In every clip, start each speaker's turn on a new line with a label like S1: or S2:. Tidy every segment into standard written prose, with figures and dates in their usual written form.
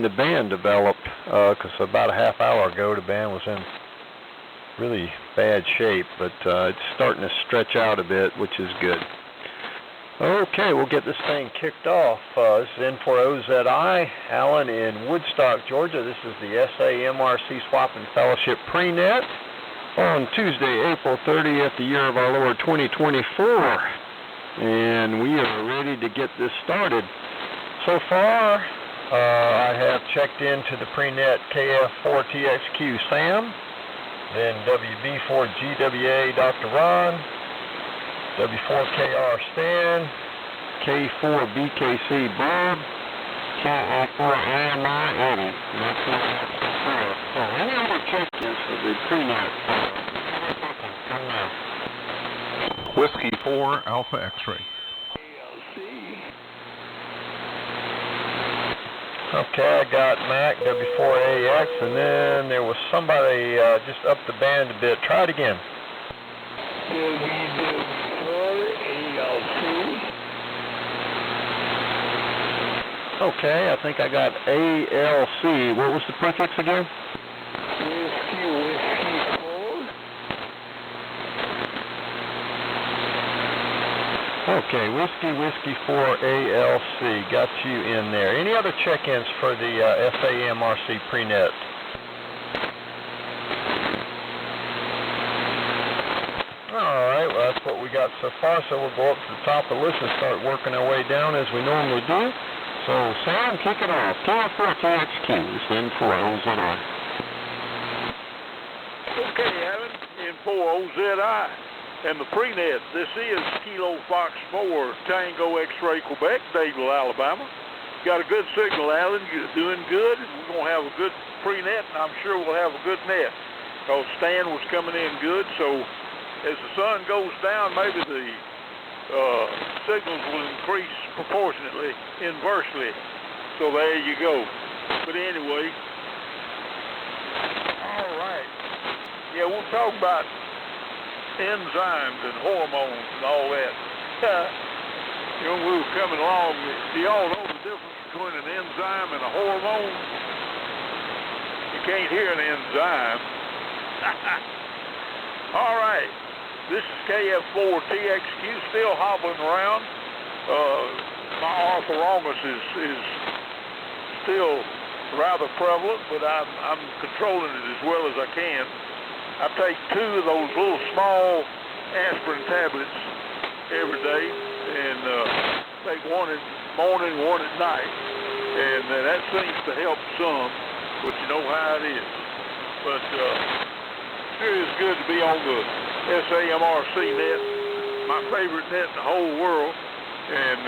S1: The band developed, because about a half hour ago the band was in really bad shape, but it's starting to stretch out a bit, which is good. Okay, we'll get this thing kicked off. This is N4OZI, Alan in Woodstock, Georgia. This is the SAMRC Swap and Fellowship Pre-Net on Tuesday, April 30th, the year of our Lord 2024. And we are ready to get this started. So far, I have checked into the pre-net KF4TXQ Sam, then WB4GWA Dr. Ron, W4KR Stan, K4BKC Bob, KA4AMI Eddie. And that's what so any other check-ins for the pre-net? Come now.
S2: Whiskey 4 Alpha X-ray.
S1: Okay, I got Mac, W4AX, and then there was somebody just up the band a bit. Try it again. Okay, I think I got ALC. What was the prefix again? Okay, Whiskey 4 ALC, got you in there. Any other check-ins for the SAMRC pre-net? Alright, well that's what we got so far, so we'll go up to the top of the list and start working our way down as we normally do. So, Sam, kick it off. KF4TXQ, N4OZI.
S3: Okay, Alan, N4OZI. And the pre-net, this is Kilo Fox 4 Tango X-Ray Quebec, Dadeville, Alabama. Got a good signal, Alan. You're doing good. We're going to have a good pre-net, and I'm sure we'll have a good net. Because Stan was coming in good, so as the sun goes down, maybe the signals will increase proportionately, inversely. So there you go. But anyway, all right. Yeah, we'll talk about enzymes and hormones and all that. You know, we were coming along. Do y'all know the difference between an enzyme and a hormone? You can't hear an enzyme. All right. This is KF4TXQ, still hobbling around. My arthromas is still rather prevalent, but I'm controlling it as well as I can. I take 2 of those little small aspirin tablets every day, and take 1 in the morning, 1 at night. And that seems to help some, but you know how it is. But sure is good to be on the SAMRC net, my favorite net in the whole world. And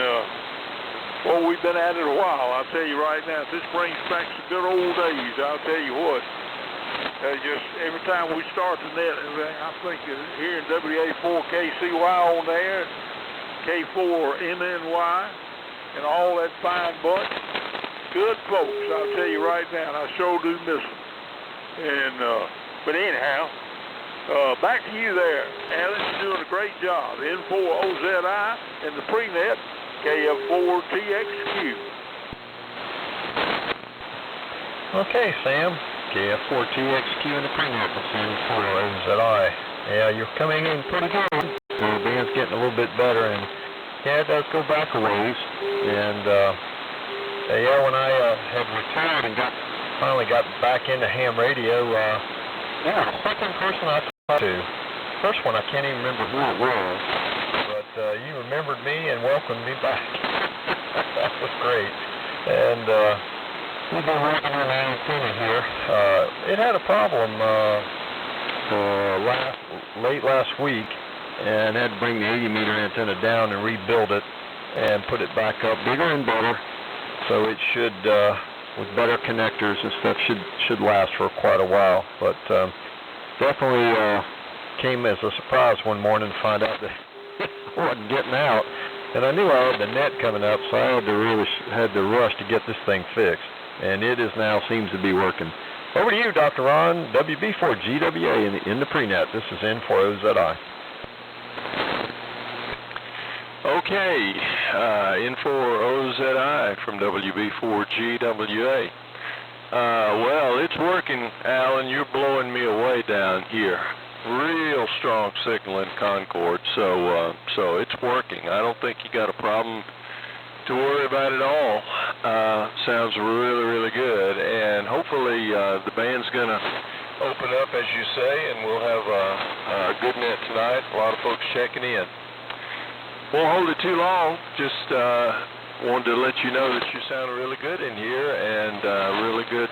S3: well, we've been at it a while, I'll tell you right now. If this brings back some good old days, I'll tell you what. Just every time we start the net, I think hearing WA4KCY on there, K4MNY, and all that fine bunch, good folks, I'll tell you right now, and I sure do miss them. And, but anyhow, back to you there, Alan, you're doing a great job. N4OZI and the pre-net, KF4TXQ.
S1: Okay, Sam. KF4TXQ and the pre-net, N4OZI. Yeah, you're coming in pretty good. The band's getting a little bit better, and yeah, it does go back a ways. And yeah, when I had retired and finally got back into ham radio, yeah, the second person I talked to, first one I can't even remember who it was, but you remembered me and welcomed me back. That was great. And we've been working on an antenna here. It had a problem late last week, and had to bring the 80-meter antenna down and rebuild it and put it back up bigger and better. So it should, with better connectors and stuff, should last for quite a while. But definitely came as a surprise one morning to find out that it wasn't getting out. And I knew I had the net coming up, so I had to rush to get this thing fixed. And it is now seems to be working. Over to you, Dr. Ron, WB4GWA in the pre-net. This is N4OZI.
S4: Okay, N4OZI from WB4GWA. Well, it's working, Alan. You're blowing me away down here. Real strong signal in Concord, so it's working. I don't think you got a problem to worry about at all. Sounds really, really good, and hopefully the band's gonna open up, as you say, and we'll have a good net tonight. A lot of folks checking in. Won't hold it too long. Just wanted to let you know that you sound really good in here, and really good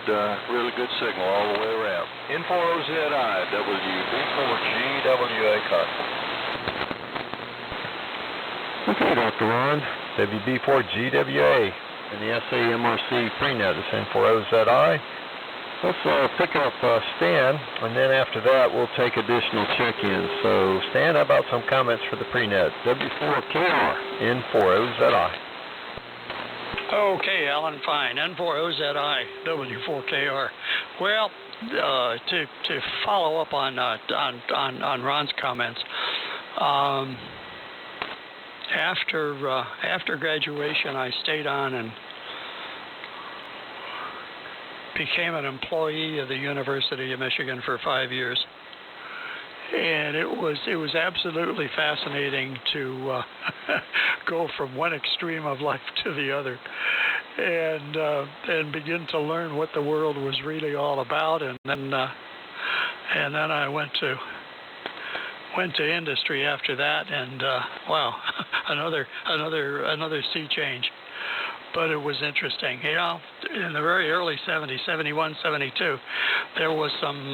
S4: signal all the way around. N4OZI, WB4GWA Concord.
S1: Okay, Dr. Ron, WB4GWA and the SAMRC prenet is N4OZI. Let's pick up Stan, and then after that we'll take additional check-ins. So, Stan, how about some comments for the prenet? W4KR, N4OZI.
S5: Okay, Alan, fine. N4OZI, W4KR. Well, to follow up on Ron's comments, after graduation, I stayed on and became an employee of the University of Michigan for 5 years, and it was absolutely fascinating to go from one extreme of life to the other, and begin to learn what the world was really all about, and then I went to industry after that, and wow, another sea change. But it was interesting. You know, in the very early 70s, 71, 72, there was some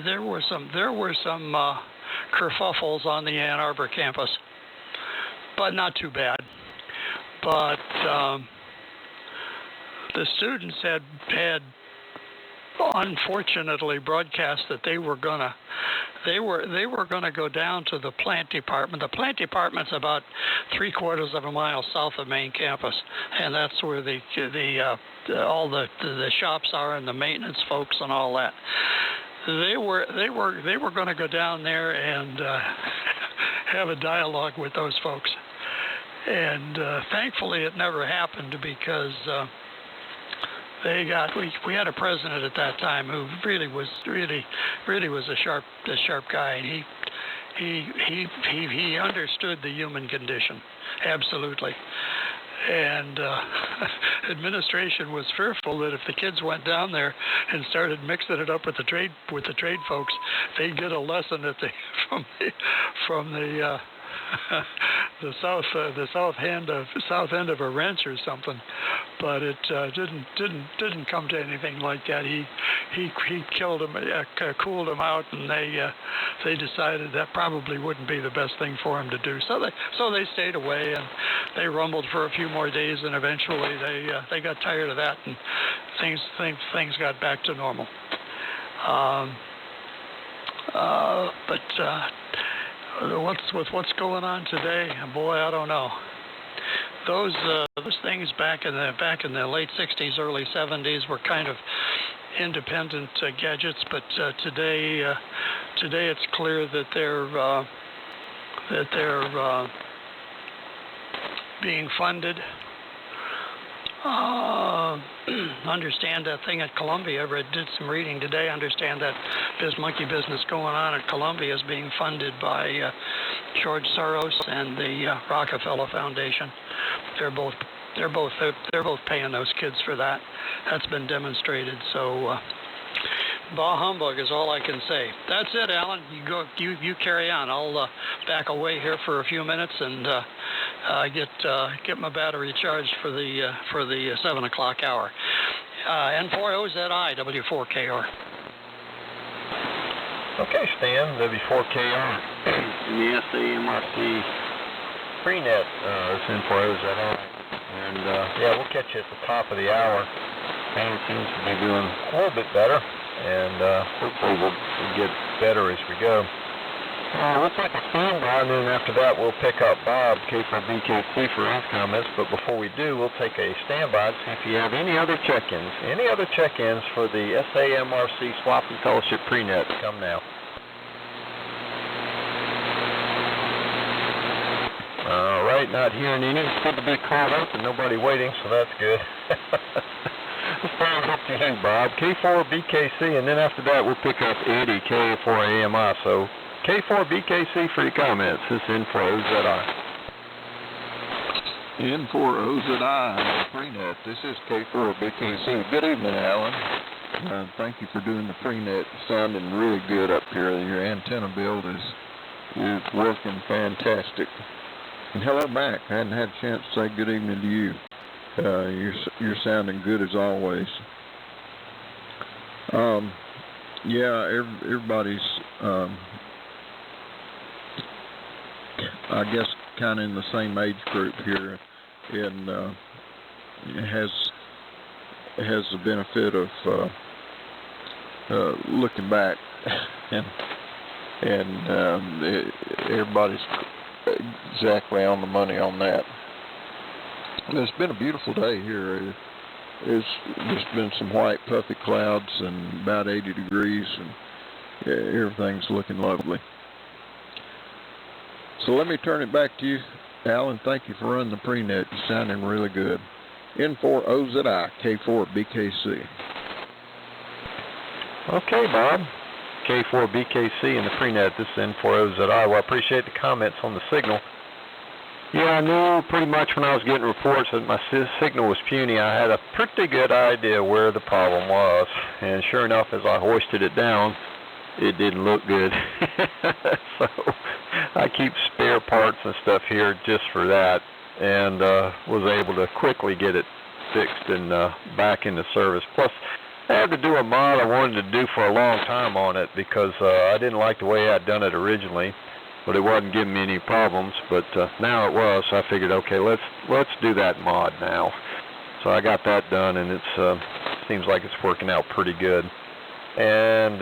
S5: there were some kerfuffles on the Ann Arbor campus, but not too bad. But the students had unfortunately broadcast that they were gonna go down to the plant department. The plant department's about 3/4 of a mile south of main campus, and that's where all the shops are and the maintenance folks and all that. They were going to go down there and have a dialogue with those folks, and thankfully it never happened because. We had a president at that time who really was a sharp guy, and he understood the human condition absolutely. And administration was fearful that if the kids went down there and started mixing it up with the trade folks, they'd get a lesson from the south end of a wrench or something, but it didn't come to anything like that. He killed him, cooled him out, and they decided that probably wouldn't be the best thing for him to do. So they stayed away, and they rumbled for a few more days, and eventually they got tired of that, and things got back to normal. What's going on today? Boy, I don't know. Those things back in the late 60s, early 70s were kind of independent gadgets, but today it's clear that they're being funded. Understand that thing at Columbia. I did some reading today. Understand that this monkey business going on at Columbia is being funded by George Soros and the Rockefeller Foundation. They're both paying those kids for that. That's been demonstrated. So bah humbug is all I can say. That's it, Alan. You carry on. I'll back away here for a few minutes and get my battery charged for the 7 o'clock hour. N4OZI, W4KR.
S1: Okay, Stan, W4KR and the SAMRC prenet is N4OZI, and yeah, we'll catch you at the top of the hour. Band seems to be doing a little bit better, and hopefully we'll get better as we go. We'll take a standby, and then after that we'll pick up Bob, K4BKC, for his comments. But before we do, we'll take a standby to see if you have any other check-ins for the SAMRC Swap and Fellowship prenet. Come now. All right. night, not hearing any. It's good to be caught up and nobody waiting, so that's good. Let's find up to you, Bob. K4BKC, and then after that we'll pick up Eddie, K4AMI. So K4BKC for your comments. This is N4OZI.
S2: N4OZI, Prenet. This is K4BKC. Good evening, Alan. Thank you for doing the Prenet. Sounding really good up here. Your antenna build is working fantastic. And hello back. I hadn't had a chance to say good evening to you. You're sounding good as always. Everybody's I guess kind of in the same age group here, and has the benefit of looking back, and everybody's exactly on the money on that. It's been a beautiful day here. It's just been some white puffy clouds and about 80 degrees, and everything's looking lovely. So let me turn it back to you, Alan. Thank you for running the Prenet. You're sounding really good. N4OZI, K4BKC.
S1: Okay, Bob. K4BKC and the Prenet. This is N4OZI. Well, I appreciate the comments on the signal. Yeah, I knew pretty much when I was getting reports that my signal was puny. I had a pretty good idea where the problem was. And sure enough, as I hoisted it down, it didn't look good. So I keep spare parts and stuff here just for that, and was able to quickly get it fixed and back into service. Plus, I had to do a mod I wanted to do for a long time on it because I didn't like the way I'd done it originally, but it wasn't giving me any problems. But now it was, so I figured, okay, let's do that mod now. So I got that done, and it seems like it's working out pretty good. And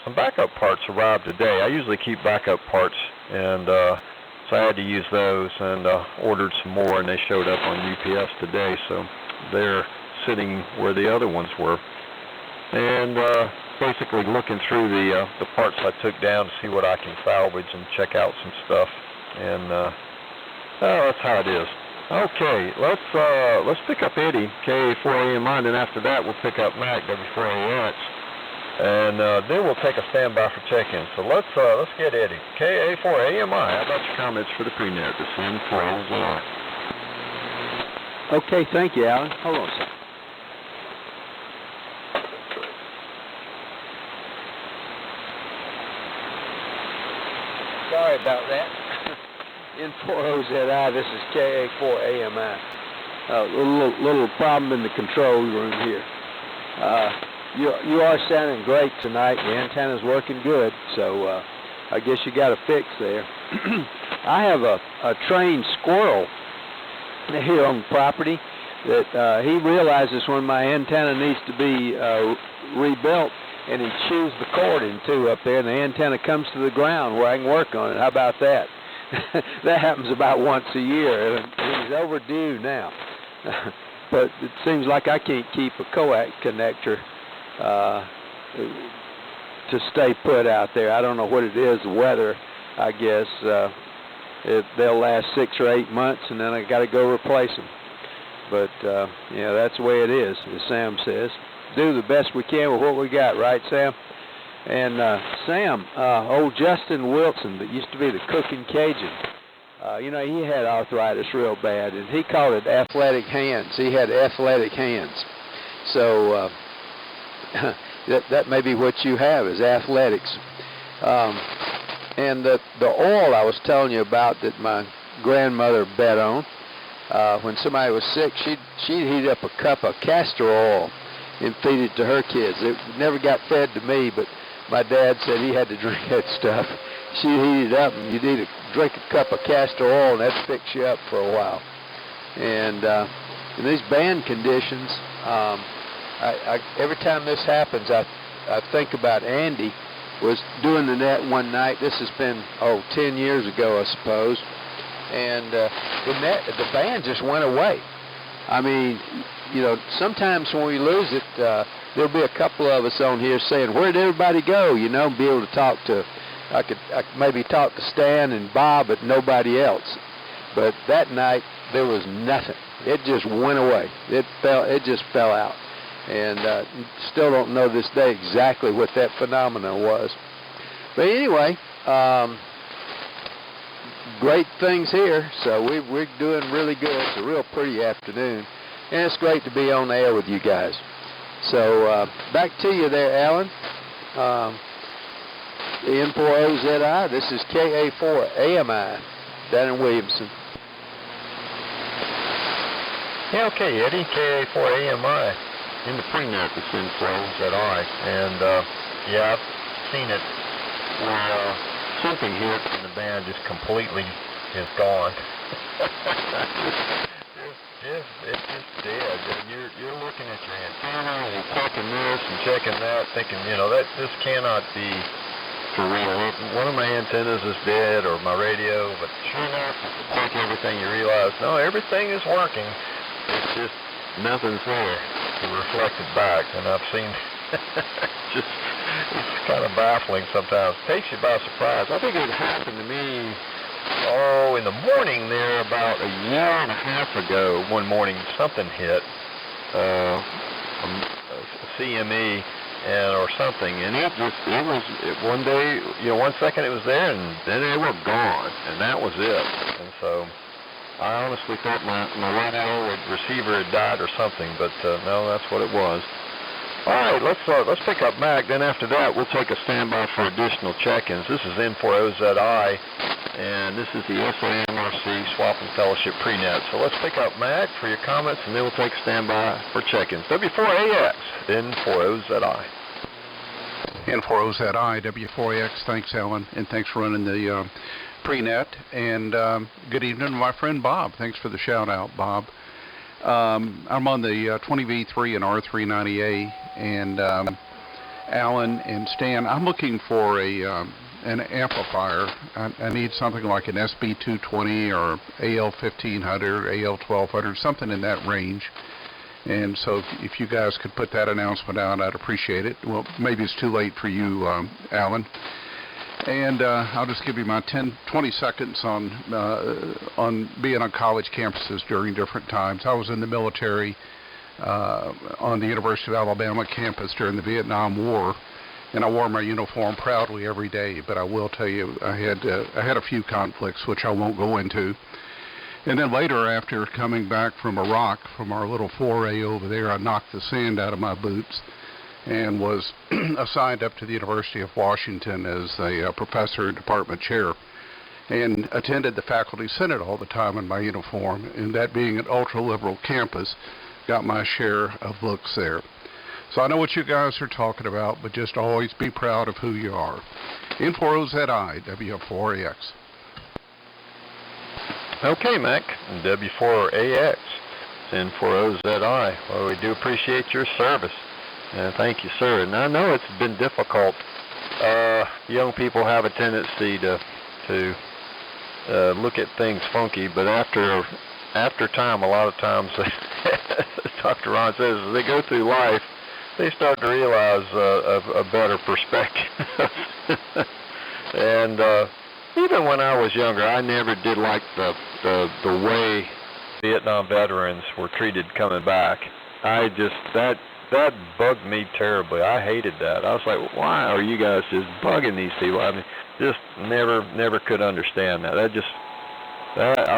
S1: some backup parts arrived today. I usually keep backup parts, and so I had to use those, and ordered some more, and they showed up on UPS today, so they're sitting where the other ones were. And basically looking through the parts I took down to see what I can salvage and check out some stuff, and that's how it is. Okay, let's pick up Eddie, KA4AMI, and then after that we'll pick up Mac, W4AX. And then we'll take a standby for check-in. So let's get Eddie. KA4AMI, how about your comments for the Prenet? The N4OZI.
S6: Okay, thank you, Alan. Hold on a second. Sorry about that. N4OZI, this is KA4AMI. A little problem in the control room here. You are sounding great tonight. The antenna's working good, so I guess you got a fix there. I have a trained squirrel here on the property that he realizes when my antenna needs to be rebuilt, and he chews the cord in two up there, and the antenna comes to the ground where I can work on it. How about that? That happens about once a year, and he's overdue now. But it seems like I can't keep a coax connector to stay put out there. I don't know what it is, the weather, I guess. They'll last 6 or 8 months, and then I got to go replace them. But, that's the way it is, as Sam says. Do the best we can with what we got, right, Sam? And Sam, old Justin Wilson, that used to be the cooking Cajun, he had arthritis real bad, and he called it athletic hands. He had athletic hands. So that may be what you have, is athletics. And the oil I was telling you about that my grandmother bet on, when somebody was sick, she'd heat up a cup of castor oil and feed it to her kids. It never got fed to me, but my dad said he had to drink that stuff. She'd heat it up, and you'd need to drink a cup of castor oil, and that'd fix you up for a while. And in these band conditions, every time this happens, I think about Andy was doing the net one night. This has been 10 years ago, I suppose, and the band just went away. I mean, sometimes when we lose it, there'll be a couple of us on here saying, "Where'd everybody go?" Be able to talk to. I could maybe talk to Stan and Bob, but nobody else. But that night there was nothing. It just went away. It just fell out. And still don't know this day exactly what that phenomenon was. But anyway, great things here. So we're doing really good. It's a real pretty afternoon. And it's great to be on the air with you guys. So back to you there, Alan. The N4OZI, this is KA4AMI down in Williamson.
S1: Yeah, okay, Eddie, KA4AMI in the pre-net that's N4OZI. And yeah, I've seen it where something here in the band just completely is gone. It's just dead. You're looking at your antenna and you're checking this and checking that, thinking, that this cannot be for real. One of my antennas is dead or my radio, but sure enough, if you check everything, you realize, no, everything is working. It's just nothing's there to reflect it back. And I've seen it's kind of baffling sometimes. It takes you by surprise. I think it happened to me in the morning there about a year and a half ago. One morning something hit a CME or something, and it was one day, 1 second it was there, and then they were gone, and that was it. And so I honestly thought my radio receiver had died or something, but no, that's what it was. All right, let's pick up Mac. Then after that, we'll take a standby for additional check-ins. This is N4OZI, and this is the SAMRC Swap and Fellowship Pre-Net. So let's pick up Mac for your comments, and then we'll take a standby for check-ins. W4AX, N4OZI.
S7: N4OZI, W4AX. Thanks, Alan, and thanks for running the Pre-Net. And good evening to my friend Bob. Thanks for the shout-out, Bob. I'm on the 20V3 and R390A, and Alan and Stan, I'm looking for an amplifier. I need something like an SB220 or AL1500, AL1200, something in that range. And so if you guys could put that announcement out, I'd appreciate it. Well, maybe it's too late for you, Alan. And I'll just give you my 20 seconds on being on college campuses during different times. I was in the military on the University of Alabama campus during the Vietnam War, and I wore my uniform proudly every day. But I will tell you, I had a few conflicts, which I won't go into. And then later, after coming back from Iraq, from our little foray over there, I knocked the sand out of my boots and was assigned up to the University of Washington as a professor and department chair, and attended the faculty senate all the time in my uniform, and that being an ultra-liberal campus, got my share of looks there. So I know what you guys are talking about, but just always be proud of who you are. N4OZI, W4AX.
S1: Okay, Mac, W4AX, N4OZI. Well, we do appreciate your service. Thank you, sir. And I know it's been difficult. Young people have a tendency to look at things funky, but after time, a lot of times, Dr. Ron says, as they go through life, they start to realize a better perspective. And even when I was younger, I never did like the way Vietnam veterans were treated coming back. That bugged me terribly. I hated that. I was like, why are you guys just bugging these people? I mean, just never could understand that. I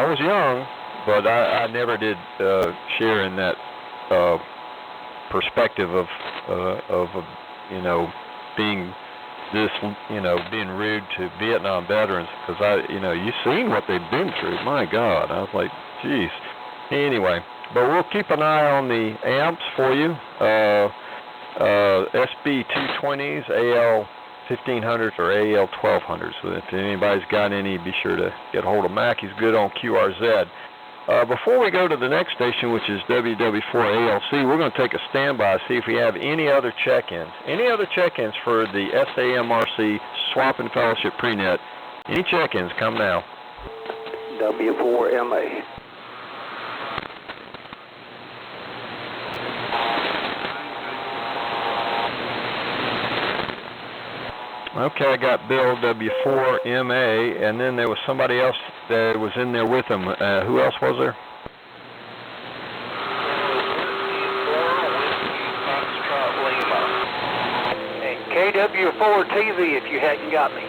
S1: was young, but I never did share in that perspective of being this, being rude to Vietnam veterans, because you've seen what they've been through. My God, I was like, geez. Anyway. But we'll keep an eye on the amps for you. SB220s, AL1500s, or AL1200s. So if anybody's got any, be sure to get a hold of Mac. He's good on QRZ. Before we go to the next station, which is WW4ALC, we're going to take a standby, see if we have any other check-ins. Any other check-ins for the SAMRC Swap and Fellowship Pre-Net? Any check-ins? Come now.
S6: W4MA.
S1: Okay, I got Bill W4MA, and then there was somebody else that was in there with him. Who else was there?
S8: KW4TV if you hadn't got me.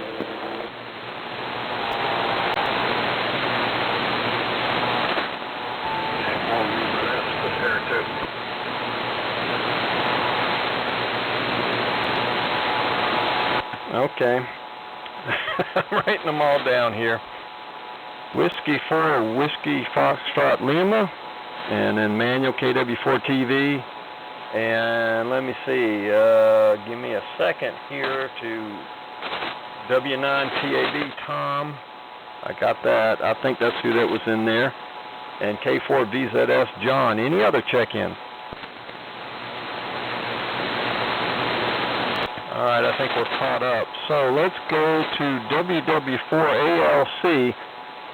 S1: Okay. I'm writing them all down here. Whiskey 4, Whiskey Foxtrot Lima, and then Manual KW4TV. And let me see, give me a second here to W9TAB Tom. I got that. I think that's who that was in there. And K4VZS John. Any other check-in? All right, I think we're caught up. So let's go to WW4ALC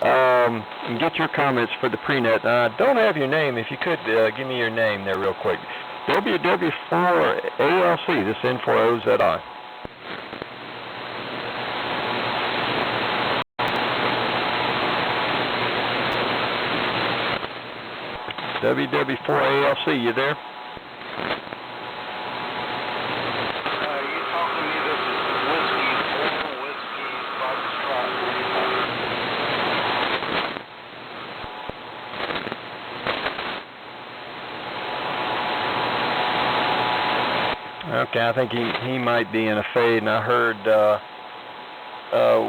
S1: and get your comments for the prenet. Don't have your name. If you could, give me your name there real quick. WW4ALC, this N4OZI. WW4ALC, you there? Okay, I think he might be in a fade, and I heard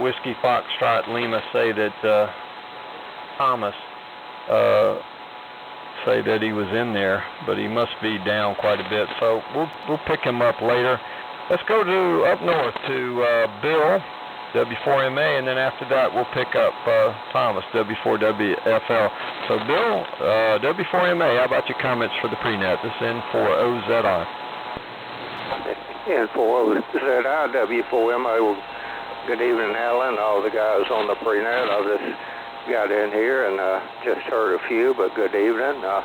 S1: Whiskey Foxtrot Lima say that Thomas say that he was in there, but he must be down quite a bit. So we'll pick him up later. Let's go to up north to Bill W4MA, and then after that we'll pick up Thomas W4WFL. So Bill W4MA, how about your comments for the prenet? This is N4OZI.
S9: N4OZI, W4MA. Well, good evening, Alan, all the guys on the prenet. I just got in here and just heard a few, but good evening. I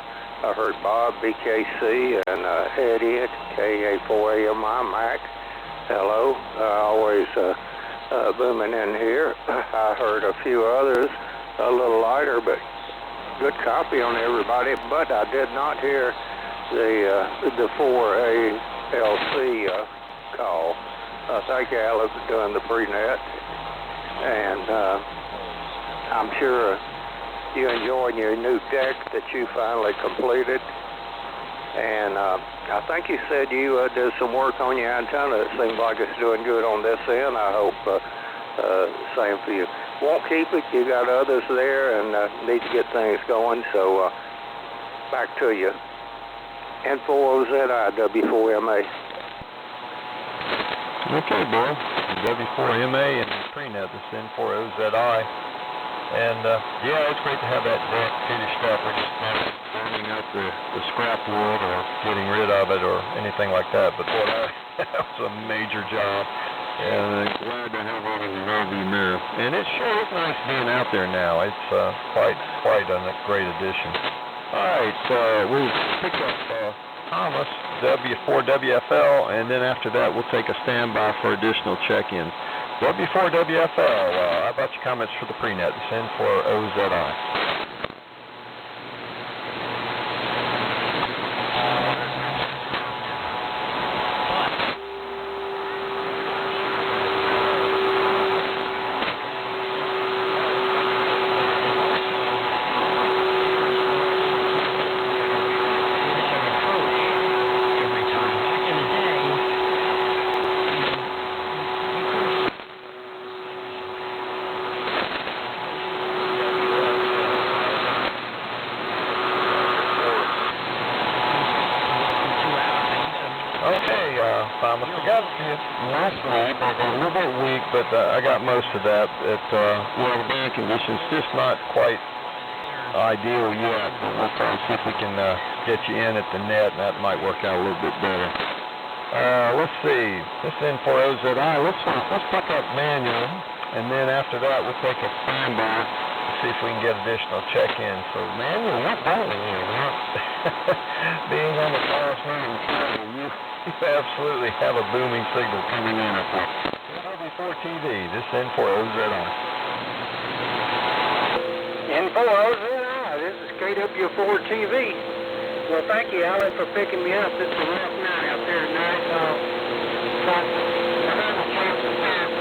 S9: heard Bob, BKC, and Eddie at KA4AMI, Mac. Hello. Always booming in here. I heard a few others, a little lighter, but good copy on everybody. But I did not hear the 4ALC call. Thank you, Alan, for doing the prenet. And I'm sure you're enjoying your new deck that you finally completed. And I think you said you did some work on your antenna. It seems like it's doing good on this end. I hope same for you. Won't keep it. You got others there and need to get things going. So back to you. N4OZI, W4MA.
S1: Okay, Bill. W4MA and prenet, this N4OZI. And yeah, it's great to have that deck finished up. We're just not burning up the scrap wood or getting rid of it or anything like that. But boy, that was a major job. And glad to have it in the rearview mirror. And it sure is nice being out there now. It's quite a great addition. All right, we'll pick up Thomas, W4WFL, and then after that we'll take a standby for additional check-ins. W4WFL, how about your comments for the prenet? This N4OZI. Thomas, I got last night, a little bit weak, but I got most of that. The band conditions just not quite ideal yet. But we'll try and see if we can get you in at the net, and that might work out a little bit better. Let's see. This is N4OZI. Let's pick up manual, and then after that we'll take a standby to see if we can get additional check-ins. So manual, not bothering you. Being on the Southeastern, you absolutely have a booming signal coming in up there. K4TV, this is N4OZI.
S8: N4OZI, this is KW4TV. Well, thank you, Alan, for picking me up. It's a rough night out there tonight.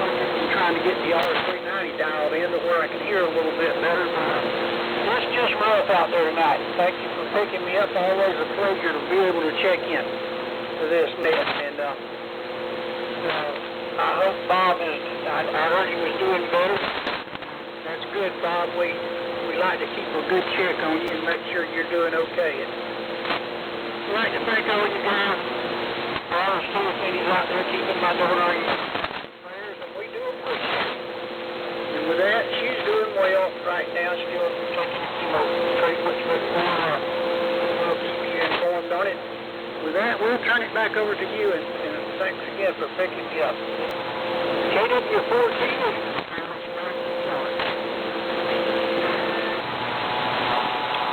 S8: I'm trying to get the R390 dialed in to where I can hear a little bit better. It's just rough out there tonight. Thank you for picking me up. Always a pleasure to be able to check in to this net. And I hope Bob is, I heard he was doing better. That's good, Bob. We like to keep a good check on you and make sure you're doing okay. And I'd like to thank all you guys, all the store ladies out there keeping my daughter in prayers, and we do appreciate it. And with that, she's doing well right now, still taking treatments, but we'll keep you informed on it. With that, we'll turn it back over to you, and thanks again for picking me up. KW14.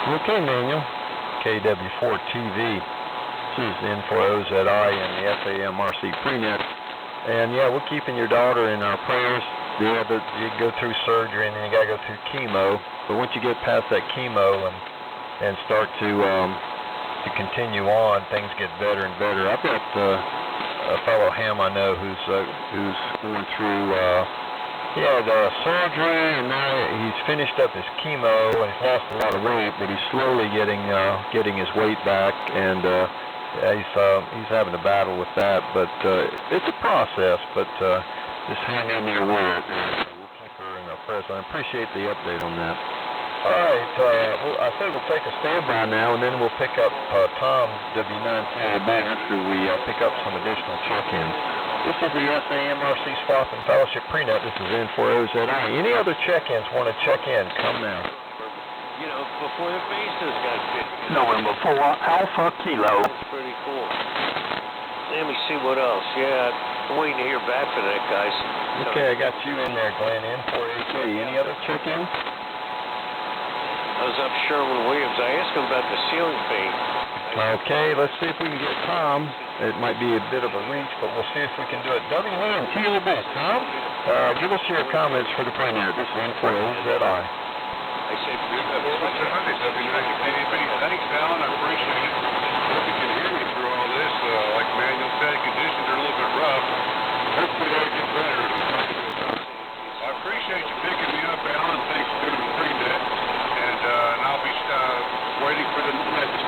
S1: Okay, Manuel. KW4TV. This is N4OZI and the SAMRC prenet. And yeah, we're keeping your daughter in our prayers. Yeah, but you go through surgery and then you gotta go through chemo. But once you get past that chemo and start to continue on, things get better and better. I've got a fellow ham I know who's going through. He had surgery and now he's finished up his chemo and he's lost a lot of weight, but he's slowly getting his weight back, and he's having a battle with that. But it's a process. But just hang in there with it. We'll keep her in our prayers. I appreciate the update on that. All right, I said we'll take a standby now, and then we'll pick up Tom W9 after we pick up some additional check-ins. This is the SAMRC Swap and Fellowship Prenet. This is N4OZI. Any other check-ins want to check in? Come now.
S10: You know, before the faces got fit.
S8: November 4 Alpha Kilo.
S10: That's pretty cool. Let me see what else. Yeah, I'm waiting to hear back from that, guys.
S1: Okay, I got you in there, Glenn. N4HA. Any other check-ins?
S10: I was up Sherwin-Williams. I asked him about the ceiling paint.
S1: Okay, let's see if we can get Tom. It might be a bit of a reach, but we'll see if we can do it. W1, TLB, Tom, give us your comments for the prenet. This is N4OZI.
S10: I said,
S11: thanks, Alan. I appreciate it. Hope you can hear me through all this. Like Manuel said, conditions are a little bit rough. Hopefully that'll get better. I appreciate you picking me up, Alan. Thanks for doing the prenet. And I'll be waiting for the next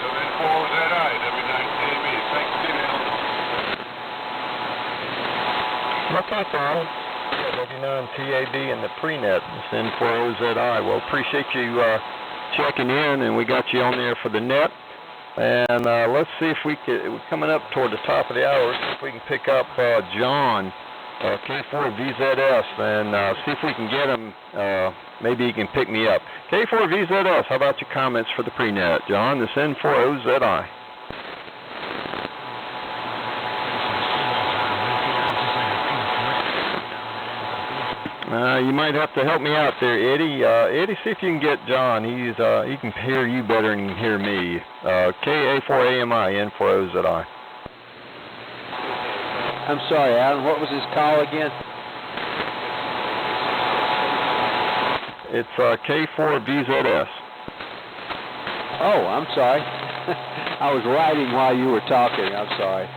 S11: N4OZI, W9TAB. Thanks again, Alan.
S1: Okay, Tom. W9TAB and the prenet. It's N4OZI. Well, appreciate you checking in, and we got you on there for the net. And let's see if we can, we're coming up toward the top of the hour, see if we can pick up John, K4VZS, and see if we can get him. Maybe he can pick me up. K4VZS, how about your comments for the prenet? John, this is N4OZI. You might have to help me out there, Eddie. Eddie, see if you can get John. He can hear you better than he can hear me. KA4AMI, N4OZI.
S6: I'm sorry, Alan. What was his call again?
S1: It's K4VZS.
S6: Oh, I'm sorry. I was writing while you were talking. I'm sorry.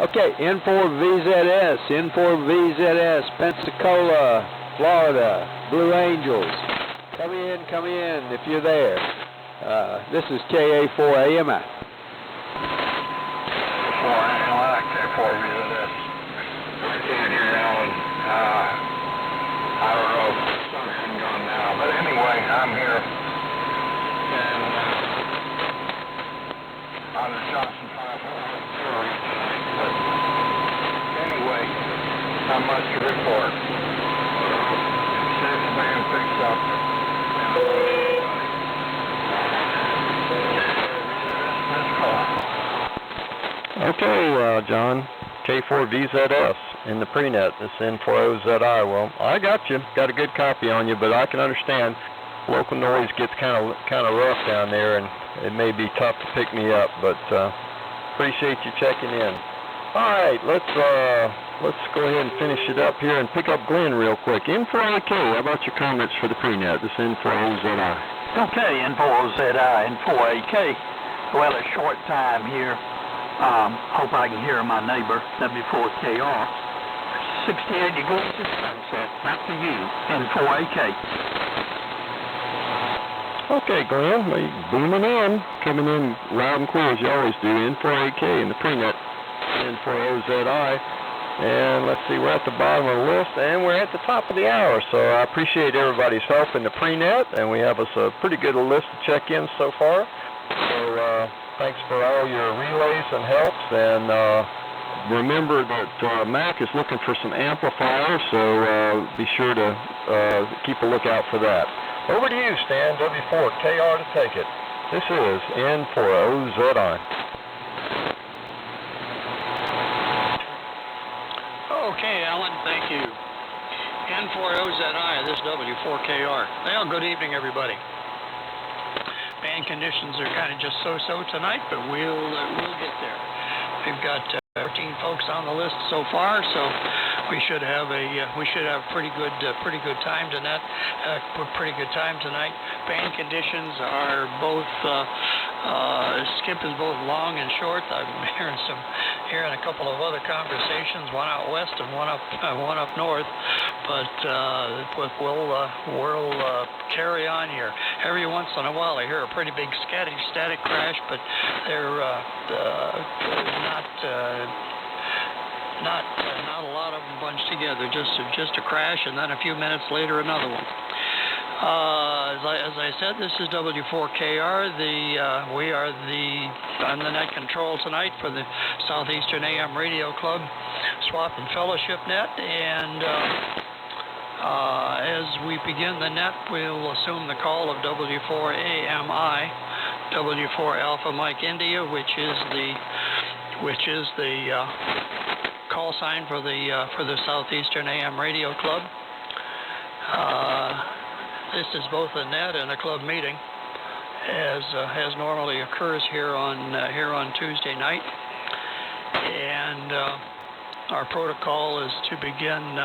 S6: Okay, N4VZS, N4VZS, Pensacola, Florida, Blue Angels. Come in if you're there. This is KA4AMI.
S11: K4VZS. I can't hear Alan. I don't know if the sun's gone now, but anyway, I'm here. And out of Johnson 500. But anyway, not much to report. Says the man picks up.
S1: Okay, John, K4VZS in the prenet. This N4OZI. Well, I got you. Got a good copy on you, but I can understand local noise gets kind of rough down there, and it may be tough to pick me up. But appreciate you checking in. All right, let's go ahead and finish it up here and pick up Glenn real quick. N4AK, how about your comments for the prenet? This N4OZI.
S12: Okay, N4OZI, N4AK. Well, a short time here. Hope I can hear my neighbor, W4KR. 68 degrees to sunset. Back to you, N4AK.
S1: Okay, Glenn, well, you're booming in, coming in loud and clear as you always do. N4AK in the prenet, N4OZI. And let's see, we're at the bottom of the list, and we're at the top of the hour. So I appreciate everybody's help in the prenet, and we have us a pretty good list of check-ins so far. So thanks for all your relays and helps. And remember that Mac is looking for some amplifiers, so be sure to keep a lookout for that. Over to you, Stan, W4KR to take it. This is N4OZI.
S5: Okay, Alan, thank you. N4OZI, this is W4KR. Well, good evening, everybody. Band conditions are kind of just so-so tonight, but we'll get there. We've got 13 folks on the list so far, so we should have pretty good time tonight. Band conditions are both skip is both long and short. I'm hearing a couple of other conversations, one out west and one up north, but we'll carry on here. Every once in a while I hear a pretty big static crash, but they're not a lot of them bunched together, just a crash, and then a few minutes later another one. As I said, this is W4KR. We are on the net control tonight for the Southeastern AM Radio Club Swap and Fellowship Net, and as we begin the net, we'll assume the call of W4AMI, W4 Alpha Mike India, which is the call sign for the Southeastern AM Radio Club. This is both a net and a club meeting, as normally occurs here on Tuesday night, and our protocol is to begin.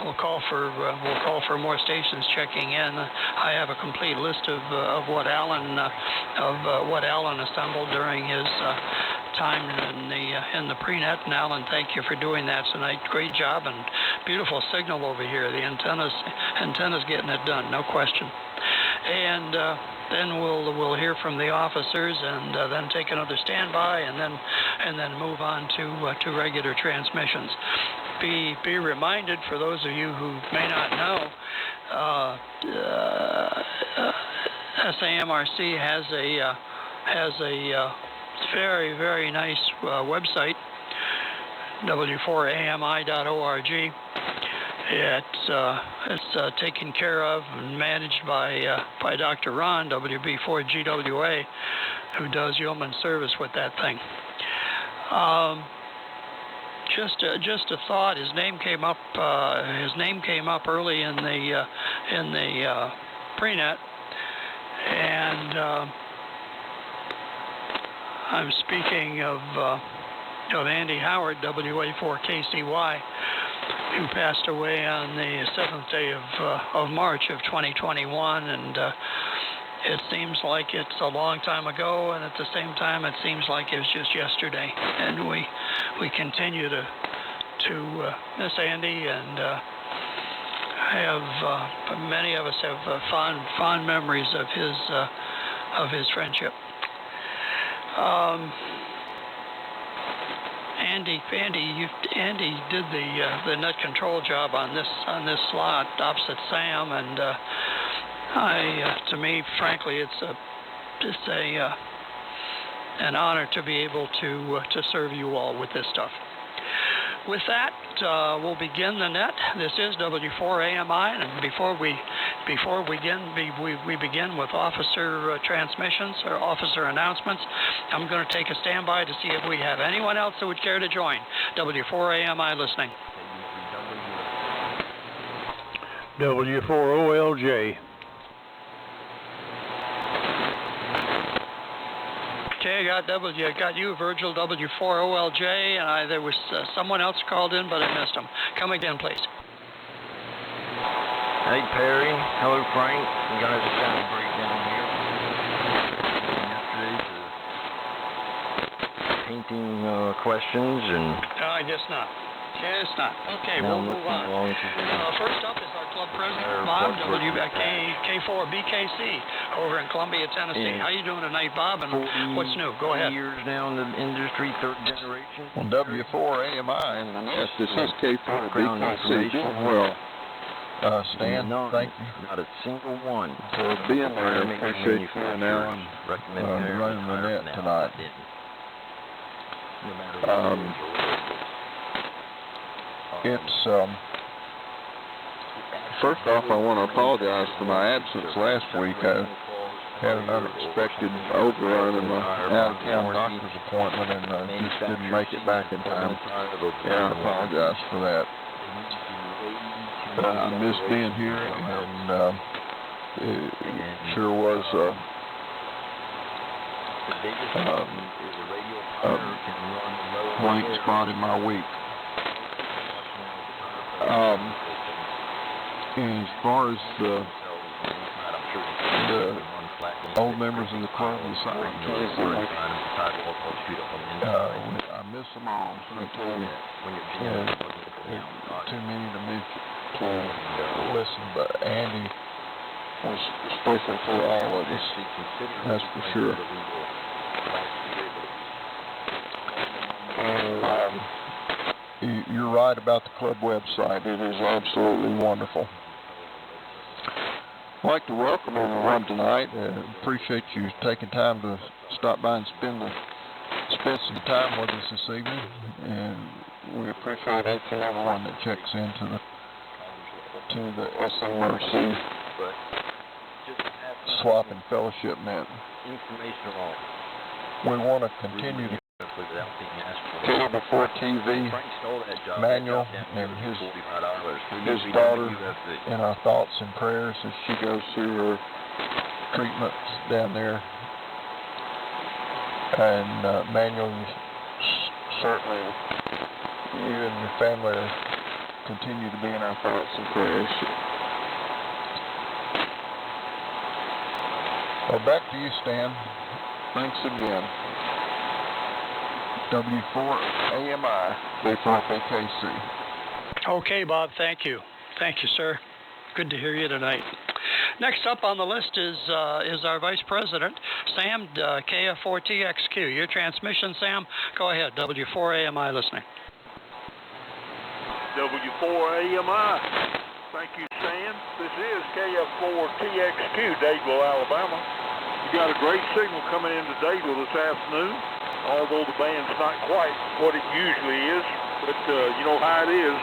S5: We'll call for more stations checking in. I have a complete list of what Alan assembled during his time in the prenet. And Alan, thank you for doing that tonight. Great job, and beautiful signal over here. The antenna's getting it done, no question. And then we'll hear from the officers, and then take another standby, and then move on to regular transmissions. Be reminded, for those of you who may not know, SAMRC has a very, very nice website, w4ami.org. It's taken care of and managed by Dr. Ron, WB4GWA, who does yeoman service with that thing. Just a thought. His name came up early in the prenet, and I'm speaking of Andy Howard, WA4KCY, who passed away on the 7th day of March of 2021, and it seems like it's a long time ago, and at the same time it seems like it was just yesterday. And we continue to miss Andy, and many of us have fond memories of his friendship. Andy did the net control job on this slot opposite Sam, and to me, frankly, it's an honor to be able to serve you all with this stuff. With that, we'll begin the net. This is W4AMI, and before we begin with officer transmissions or officer announcements, I'm going to take a standby to see if we have anyone else that would care to join. W4AMI listening.
S13: W4OLJ.
S5: Okay, got you, Virgil W4OLJ, and there was someone else called in, but I missed him. Come again, please.
S13: Hey, Perry. Hello, Frank. You guys are sounding great down here. Yesterday for painting questions and...
S5: No, I guess not. Guess not. Okay, we'll move on. First up is our club president, Bob, K4BKC, over in Columbia, Tennessee. How you doing tonight, Bob, and what's new? Go ahead.
S13: Years now in the industry, third generation.
S2: Well, W4AMI in the nest. This is K4BKC. Doing well. Stan, thank you.
S13: Not a single one.
S2: For being there. Appreciate you and Alan running the net tonight. First off, I want to apologize for my absence last week. I had an unexpected overrun in my out-of-town doctor's appointment and just didn't make it back in time. And I apologize for that. I missed being here, and it sure was a blank spot in my week. And as far as the old members of the club and I miss them all. I tell you, too many to mention to listen, but Andy was special for all of us. That's for sure. You're right about the club website. It is absolutely wonderful. I'd like to welcome everyone tonight. Appreciate you taking time to stop by and spend some time with us this evening. And we appreciate each and everyone that checks into the SAMRC Swap and Fellowship Net. We want to continue to Cable 4 TV, Manuel, and his daughter in our thoughts and prayers as she goes through her treatments down there. And Manuel, certainly you and your family continue to be in our thoughts and prayers. Well, back to you, Stan. Thanks again. W4AMI, K4BKC.
S5: Okay, Bob, thank you. Thank you, sir. Good to hear you tonight. Next up on the list is our Vice President, Sam, KF4TXQ. Your transmission, Sam? Go ahead, W4AMI listening.
S3: W4AMI. Thank you, Sam. This is KF4TXQ, Dadeville, Alabama. You got a great signal coming into Dadeville this afternoon. Although the band's not quite what it usually is, but you know how it is.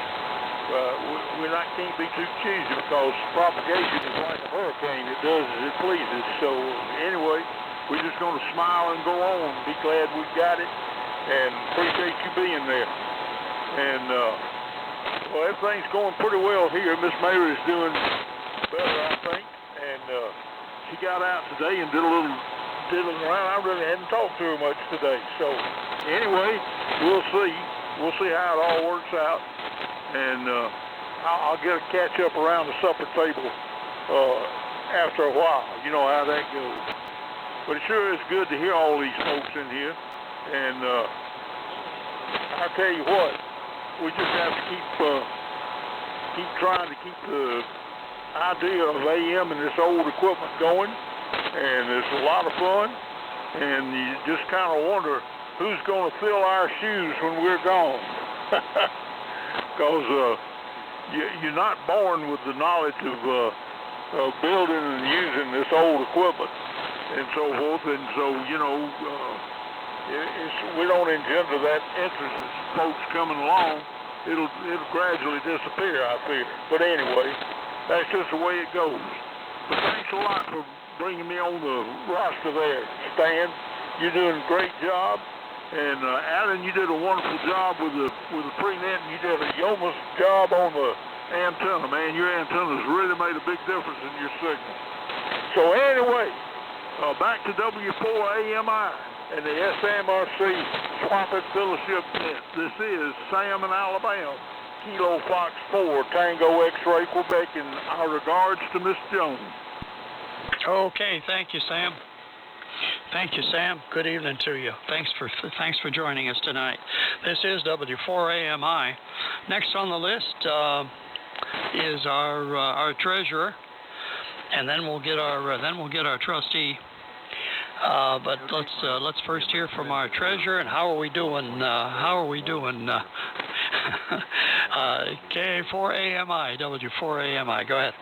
S3: We can't be too choosy because propagation is like a hurricane. It does as it pleases. So anyway, we're just going to smile and go on. Be glad we've got it, and appreciate you being there. And well, everything's going pretty well here. Miss Mary is doing better, I think. And she got out today and did a little diddling around. I really hadn't talked to her much today. So anyway, we'll see. We'll see how it all works out. And I'll get a catch up around the supper table after a while. You know how that goes. But it sure is good to hear all these folks in here. And I tell you what, we just have to keep trying to keep the idea of AM and this old equipment going. And it's a lot of fun, and you just kind of wonder who's going to fill our shoes when we're gone. Because you're not born with the knowledge of building and using this old equipment and so forth. And so, you know, we don't engender that interest as folks coming along. It'll gradually disappear, I fear. But anyway, that's just the way it goes. But thanks a lot for bringing me on the roster there, Stan. You're doing a great job. And Alan, you did a wonderful job with the pre-net, and you did a yeoman's job on the antenna, man. Your antenna's really made a big difference in your signal. So anyway, back to W4AMI. and the SAMRC Swamped Fellowship tent. This is Sam in Alabama, Kilo Fox 4, Tango X-Ray, Quebec, and our regards to Miss Jones.
S5: Okay, thank you, Sam. Thank you, Sam. Good evening to you. Thanks for joining us tonight. This is W4AMI. Next on the list is our treasurer, and then we'll get our trustee. But let's first hear from our treasurer. And how are we doing? K4AMI, W4AMI. Go ahead.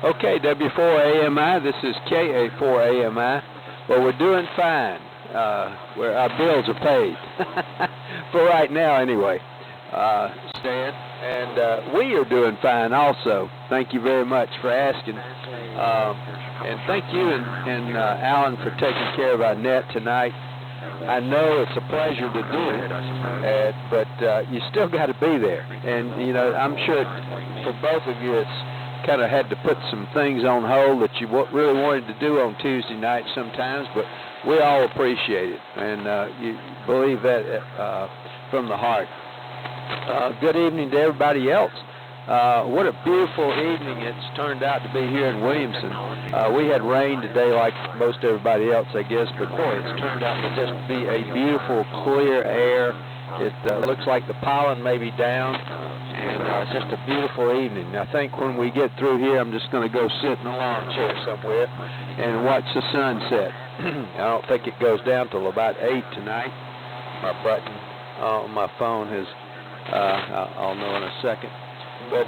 S6: Okay, W4AMI, this is KA4AMI. Well, we're doing fine. Where our bills are paid. For right now, anyway. Stan, and we are doing fine also. Thank you very much for asking. And thank you and Alan for taking care of our net tonight. I know it's a pleasure to do it, but you still got to be there. And, you know, I'm sure for both of you it's kind of had to put some things on hold that you really wanted to do on Tuesday night sometimes, but we all appreciate it, and you believe that from the heart. Good evening to everybody else. What a beautiful evening it's turned out to be here in Williamson. We had rain today like most everybody else, I guess, but boy, it's turned out to just be a beautiful, clear air. It looks like the pollen may be down, and it's just a beautiful evening. I think when we get through here, I'm just going to go sit in a lawn chair somewhere and watch the sunset. I don't think it goes down till about 8 tonight. My button on my phone has, I'll know in a second. But,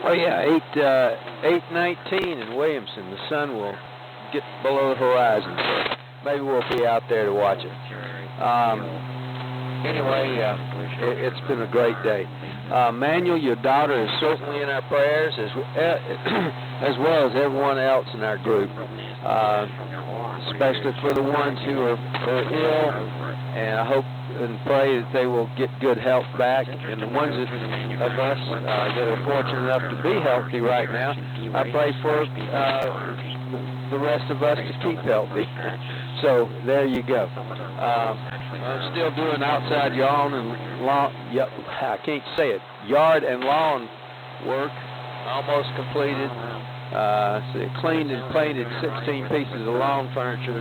S6: oh yeah, 8:19 in Williamson. The sun will get below the horizon, so maybe we'll be out there to watch it. Anyway, it's been a great day. Manuel, your daughter is certainly in our prayers, as well as everyone else in our group, especially for the ones who are ill, and I hope and pray that they will get good health back, and the ones of us that are fortunate enough to be healthy right now, I pray for the rest of us to keep healthy. So there you go. I'm still doing outside yard and lawn. I can't say it. Yard and lawn work, almost completed. Cleaned and painted 16 pieces of lawn furniture a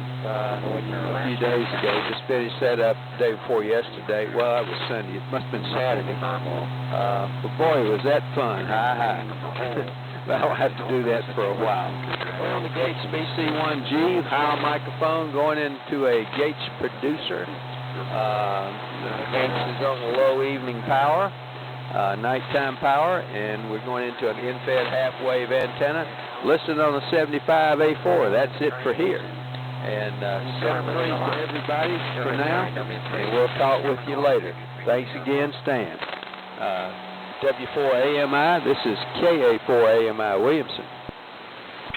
S6: few days ago. Just finished that up the day before yesterday. Well, that was Sunday. It must have been Saturday. But boy, was that fun. Hi. I don't have to do that for a while. We're on the Gates BC1G, high microphone going into a Gates producer. The Gates is on the low evening power, nighttime power, and we're going into an in-fed half-wave antenna. Listen on the 75A4. That's it for here. And 7-3 to everybody for now, and we'll talk with you later. Thanks again, Stan. W4AMI, this is KA4AMI Williamson.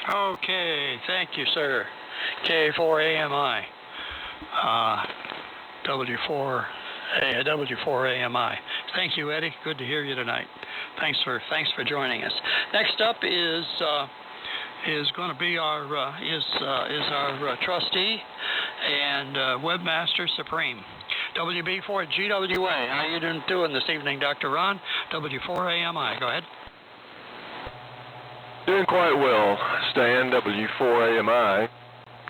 S5: Okay, thank you, sir. K4AMI, W4AMI. Thank you, Eddie. Good to hear you tonight. Thanks for joining us. Next up is going to be our trustee and webmaster supreme. WB4GWA. How you doing this evening, Dr. Ron? W4AMI. Go ahead.
S4: Doing quite well, Stan. W4AMI,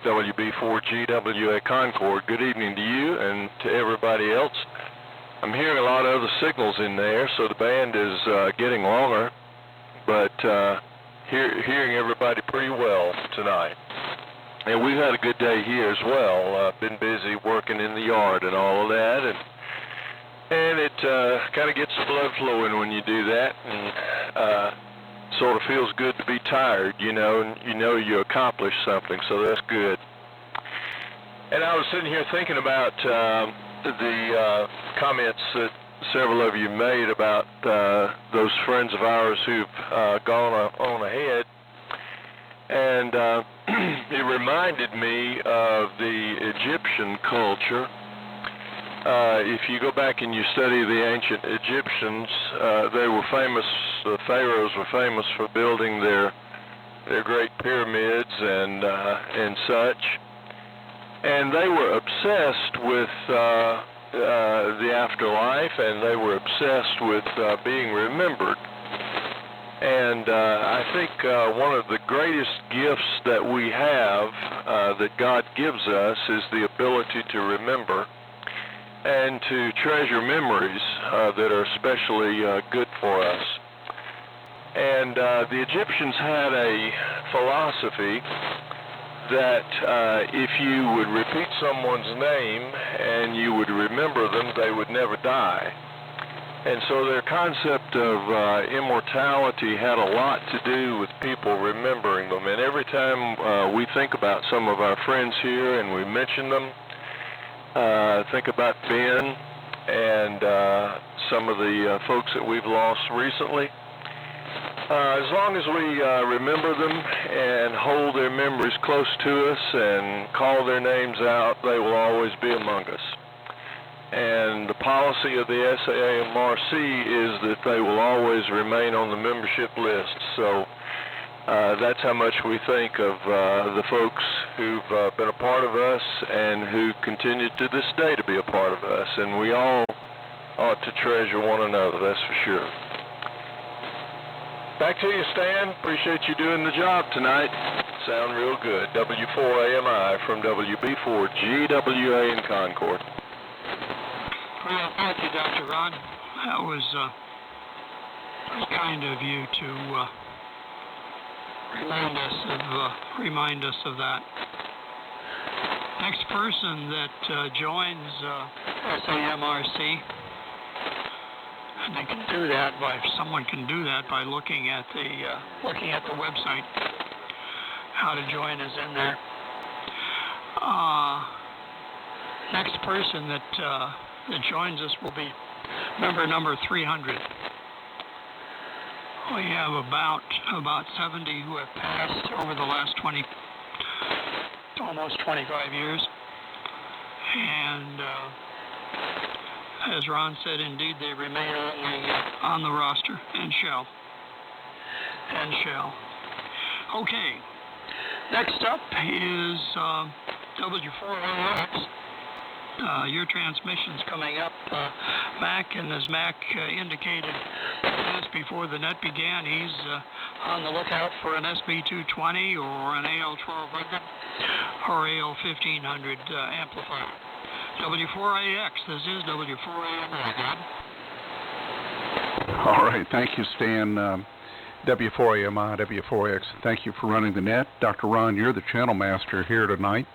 S4: WB4GWA Concord. Good evening to you and to everybody else. I'm hearing a lot of other signals in there, so the band is getting longer, but hearing everybody pretty well tonight. And we've had a good day here as well. Been busy working in the yard and all of that, and it kind of gets the blood flowing when you do that, and sort of feels good to be tired, you know, and you know you accomplished something, so that's good. And I was sitting here thinking about the comments that several of you made about those friends of ours who've gone on ahead, and it reminded me of the Egyptian culture. If you go back and you study the ancient Egyptians, they were famous, the pharaohs were famous for building their great pyramids and such. And they were obsessed with the afterlife, and they were obsessed with being remembered. And I think one of the greatest gifts that we have, that God gives us, is the ability to remember and to treasure memories that are especially good for us. And the Egyptians had a philosophy that if you would repeat someone's name and you would remember them, they would never die. And so their concept of immortality had a lot to do with people remembering them. And every time we think about some of our friends here and we mention them, think about Ben and some of the folks that we've lost recently. As long as we remember them and hold their memories close to us and call their names out, they will always be among us. And the policy of the SAMRC is that they will always remain on the membership list. So that's how much we think of the folks who've been a part of us and who continue to this day to be a part of us. And we all ought to treasure one another, that's for sure. Back to you, Stan. Appreciate you doing the job tonight. Sound real good. W4AMI from WB4GWA in Concord.
S5: Well, thank you, Dr. Ron. That was kind of you to remind us of that. Next person that joins SAMRC, and they can do that someone can do that by looking at the website. How to join is in there. Next person that joins us will be member number 300. We have about 70 who have passed over the last almost 25 years. And as Ron said, indeed, they remain on the roster and shall. Okay. Next up is W4AX. Your transmission's coming up, Mac, and as Mac indicated just before the net began, he's on the lookout for an SB220 or an AL1200 or AL1500 amplifier. W4AX, this is W4AMI.
S7: All right, thank you, Stan. W4AMI, W4AX, thank you for running the net. Dr. Ron, you're the channel master here tonight.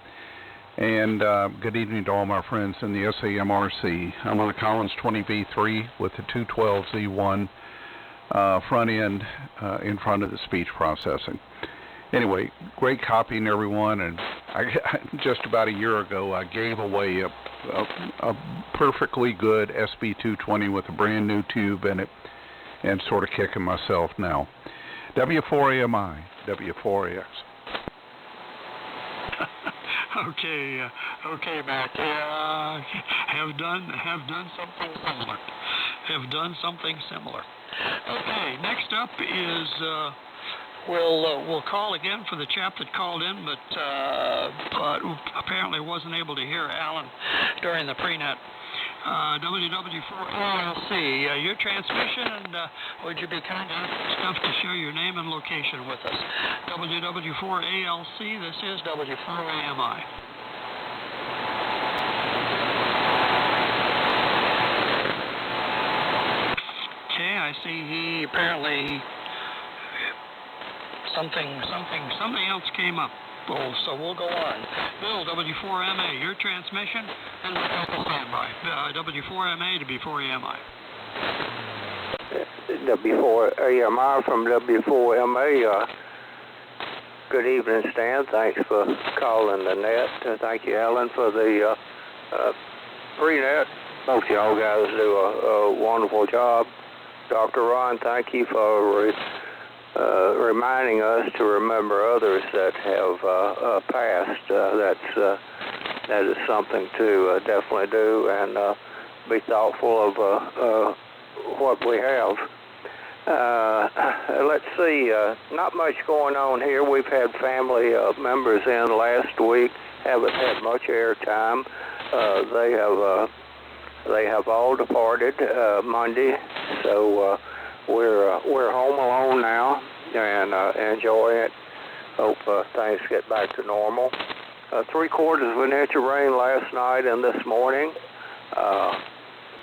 S7: And good evening to all my friends in the SAMRC. I'm on the Collins 20V3 with the 212Z1 front end in front of the speech processing. Anyway, great copying, everyone. And just about a year ago, I gave away a perfectly good SB220 with a brand new tube in it, and sort of kicking myself now. W4AMI, W4AX.
S5: Okay, Mac. Have done something similar. Okay, next up is we'll call again for the chap that called in, but apparently wasn't able to hear Alan during the pre-net. WW4ALC, your transmission, and would you be kind enough to share your name and location with us? WW4ALC, this is W4AMI. Okay, I see he apparently something else came up. So we'll go on. Bill, W4MA, your transmission, and we'll take a standby. W4MA to W4AMI.
S9: W4AMI from W4MA. Good evening, Stan. Thanks for calling the net. Thank you, Alan, for the pre-net. Both y'all guys do a wonderful job. Dr. Ron, thank you for reminding us to remember others that have passed. That is something to definitely do, and be thoughtful of what we have. Let's see, not much going on here. We've had family members in last week, haven't had much airtime. They have all departed Monday, so we're home alone now and enjoying it. Hope things get back to normal. 3/4 of an inch of rain last night and this morning.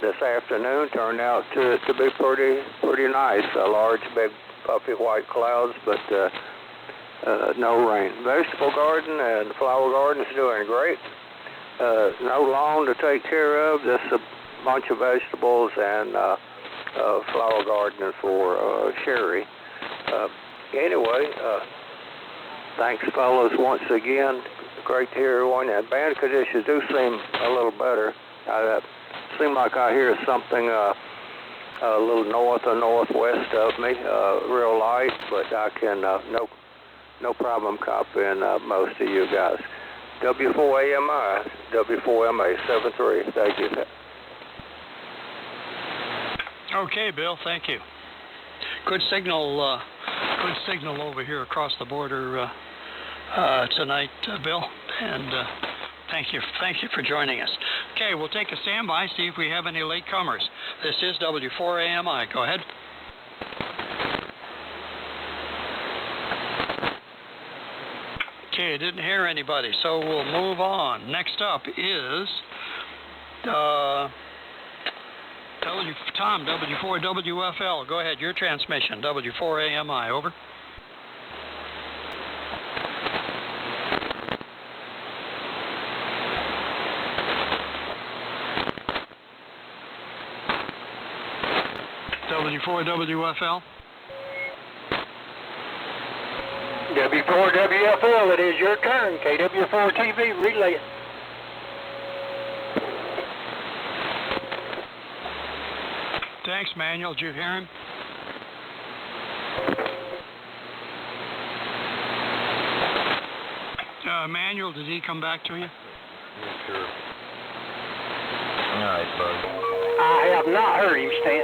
S9: This afternoon turned out to be pretty nice. Large, big, puffy white clouds, but no rain. Vegetable garden and flower garden is doing great. No lawn to take care of, just a bunch of vegetables and flower garden for Sherry. Anyway, thanks, fellas, once again. Great to hear everyone. And band conditions do seem a little better. Seem like I hear something a little north or northwest of me, real light, but I can no problem copying most of you guys. W4AMI, W4MA 73. Thank you.
S5: Okay, Bill. Thank you. Good signal over here across the border tonight, Bill, and thank you for joining us. Okay, we'll take a standby, see if we have any latecomers. This is W4AMI. Go ahead. Okay, didn't hear anybody, so we'll move on. Next up is Tom, W4WFL. Go ahead, your transmission, W4AMI, over. W4WFL.
S8: W4WFL, it is your turn. KW4TV, relay it.
S5: Thanks, Manuel. Did you hear him? Manuel, did he come back to you?
S13: Yeah, sure. All right, bud.
S8: I have not heard him, Stan.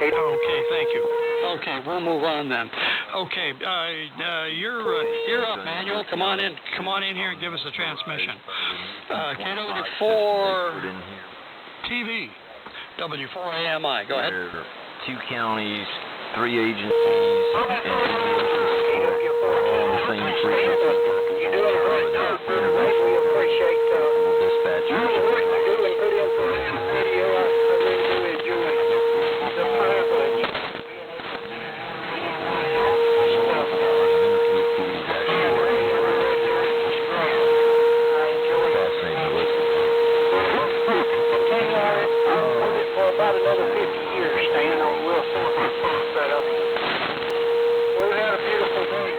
S5: Okay, thank you. Okay, we'll move on then. Okay, you're up, Manuel. Come on in here and give us a transmission. KW4 TV, W4AMI. Go ahead.
S13: 2 counties, 3 agencies, and all the same frequency.
S8: You're doing a great job, brother. We appreciate
S13: dispatchers.
S8: all the work you do and put in for this video. I really do enjoy the privilege. About another 50 years, Stan, on Wilson setup. We've had a beautiful day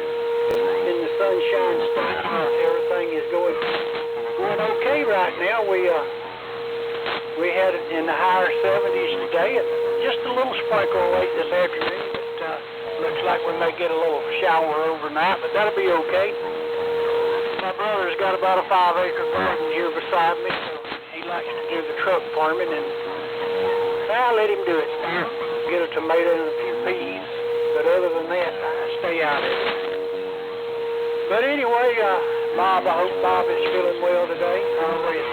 S8: in the sunshine state. Everything is going okay right now. We had it in the higher 70s today, and just a little sprinkle late this afternoon. But looks like we may get a little shower overnight, but that'll be okay. My brother's got about a 5-acre garden here beside me, so he likes to do the truck farming, and I let him do it. Get a tomato and a few peas. But other than that, I stay out of it. But anyway, Bob, I hope Bob is feeling well today. Always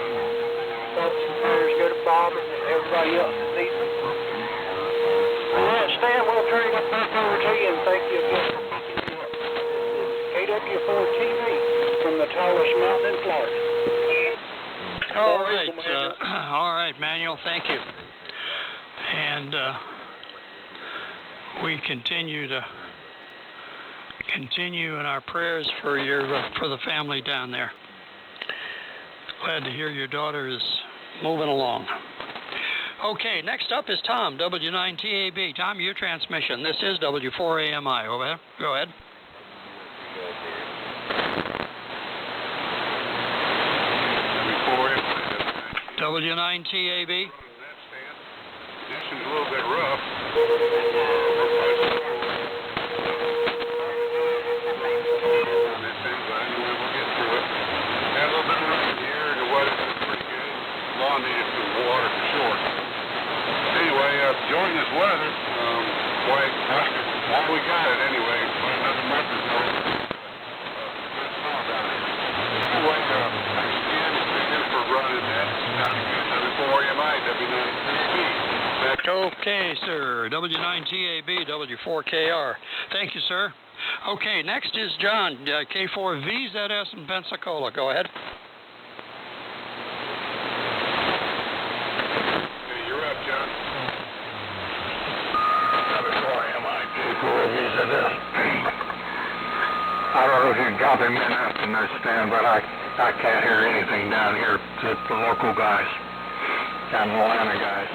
S8: thoughts and prayers go to Bob and everybody else that needs them. All right, Stan, we'll turn it back over to you, and thank you again for picking me up. KW4 TV from the tallest mountain in Florida.
S5: All right, Manuel, thank you. And we continue in our prayers for the family down there. Glad to hear your daughter is moving along. Okay, next up is Tom, W9TAB. Tom, your transmission. This is W4AMI. Over. Go ahead. W9TAB.
S11: Conditions a little bit rough. We'll get through it. Had a little bit of rain here, and the weather's been pretty good. Lawn needed some water for sure. Anyway, enjoying this weather. While we got it anyway, another month or so. Good snow down here. Anyway,
S5: Okay, sir. W9TAB, W4KR. Thank you, sir. Okay, next is John, K4VZS in Pensacola. Go ahead.
S11: Hey, you're up, John.
S12: K4VZS. I don't know if you can copy me enough to understand, but I can't hear anything down here. It's the local guys, kind of Atlanta guys.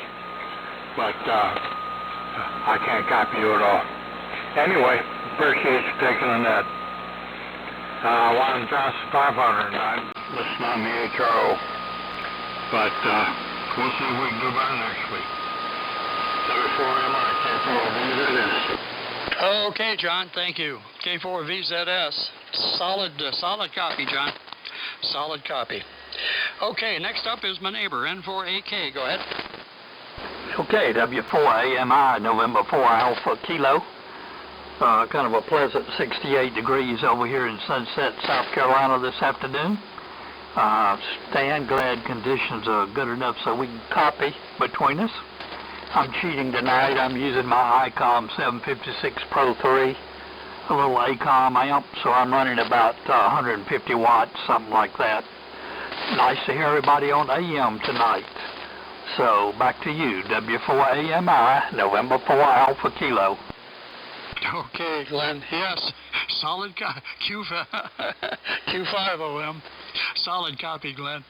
S12: But I can't copy you at all. Anyway, appreciate you taking the net. Line Johnson 500, I listen on the HRO. But we'll see if we can do better next week. W4MI, K4VZS.
S5: Okay, John, thank you. K4VZS. Solid copy, John. Solid copy. Okay, next up is my neighbor, N4AK. Go ahead.
S12: Okay, W4AMI, November 4 Alpha Kilo. Kind of a pleasant 68 degrees over here in Sunset, South Carolina this afternoon. Stan, glad conditions are good enough so we can copy between us. I'm cheating tonight. I'm using my ICOM 756 Pro 3, a little ACOM amp, so I'm running about 150 watts, something like that. Nice to hear everybody on AM tonight. So back to you, W4AMI, November 4 Alpha Kilo.
S5: Okay, Glenn. Yes, solid Q5OM. Solid copy, Glenn.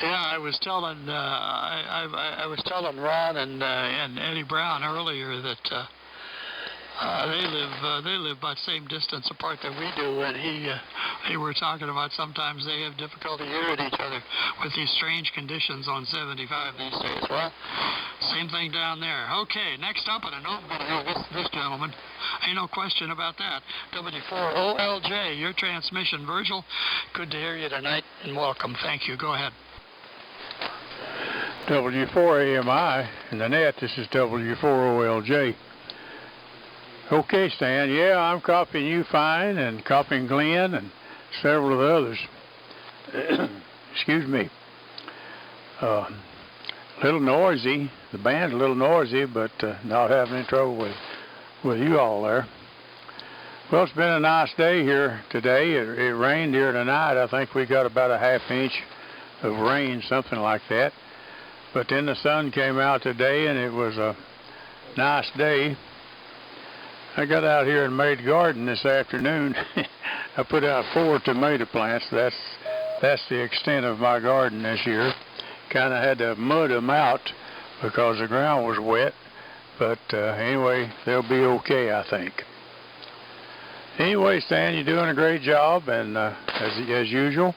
S5: Yeah, I was telling I was telling Ron and Eddie Brown earlier that they live about the same distance apart that we do, and they were talking about sometimes they have difficulty hearing each other with these strange conditions on 75 these days. Well, same thing down there. Okay, next up, and I know I'm going to hear this gentleman. Ain't no question about that. W4OLJ, your transmission, Virgil. Good to hear you tonight, and welcome. Thank you. Go ahead.
S14: W4AMI in the net, this is W4OLJ. Okay, Stan, yeah, I'm copying you fine and copying Glenn and several of the others. Excuse me. Little noisy, the band's a little noisy, but not having any trouble with you all there. Well, it's been a nice day here today. It rained here tonight. I think we got about a ½ inch of rain, something like that. But then the sun came out today, and it was a nice day. I got out here and made garden this afternoon. I put out 4 tomato plants. That's the extent of my garden this year. Kind of had to mud them out because the ground was wet. But anyway, they'll be okay, I think. Anyway, Stan, you're doing a great job, and as usual.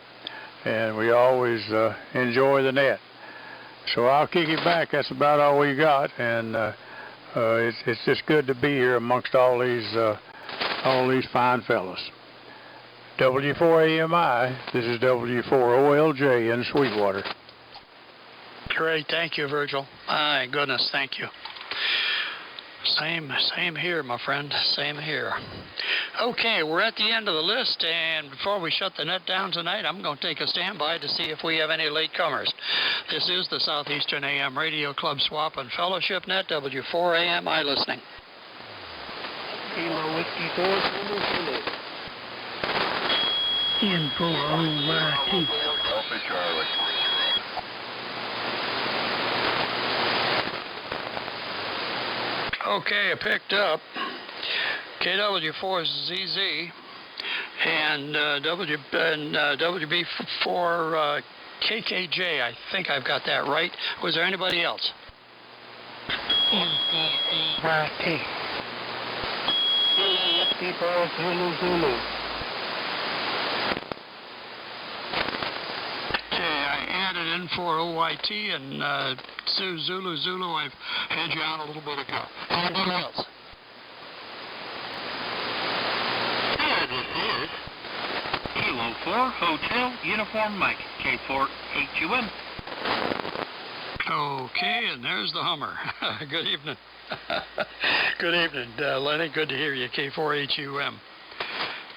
S14: And we always enjoy the net. So I'll kick it back. That's about all we got, and it's just good to be here amongst all these fine fellas. W4AMI, this is W4OLJ in Sweetwater.
S5: Great, thank you, Virgil. My goodness, thank you. Same here, my friend. Same here. Okay, we're at the end of the list, and before we shut the net down tonight, I'm going to take a standby to see if we have any latecomers. This is the Southeastern AM Radio Club Swap and Fellowship Net, W4AMI listening.
S8: Kilo Whiskey 4, Info OYT.
S2: Copy, Charlie.
S5: Okay, I picked up KW4ZZ and WB4 KKJ. I think I've got that right. Was there anybody else?
S8: YT. People Zulu.
S5: Okay, I added in for OYT and Zulu. I've had you on a little bit ago. Anybody else?
S15: This is Kilo 4 Hotel Uniform Mike, K4HUM.
S5: Okay, and there's the Hummer. Good evening. Good evening, Lenny. Good to hear you, K4HUM.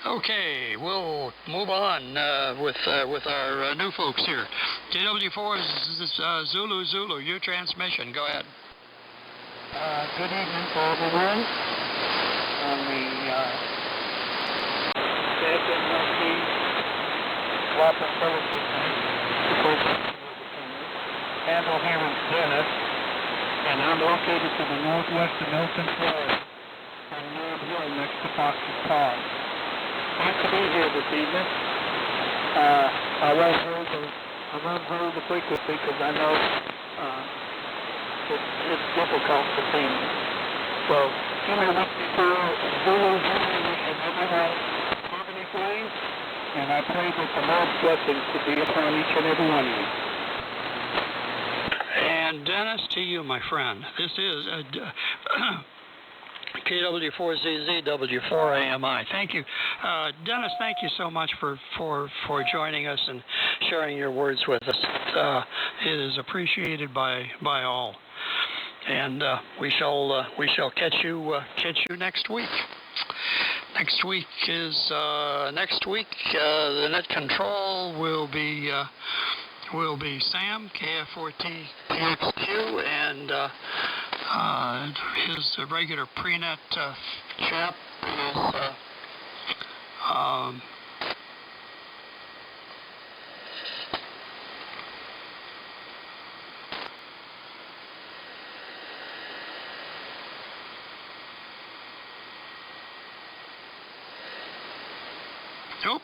S5: Okay, we'll move on with our new folks here. KW4 is Zulu, your transmission. Go ahead.
S8: Good evening to everyone on the SAMRC Cooperative Handle here in Dennis, and I'm located to the northwest of Milton, Florida, on Lord Hill next to Fox's Pond. Nice to be here this evening. I won't hold the frequency because I know it's difficult to see me. So, once before, Zulu, and everyone, harmony please, and I pray that the Lord's blessings to be upon each and every one of you.
S5: And Dennis, to you, my friend. This is KW4ZZW4AMI. Thank you. Dennis, thank you so much for joining us and sharing your words with us. It is appreciated by all. And we shall catch you next week. Next week, the net control will be Sam, KF4T PXQ, and his regular prenet chap is nope.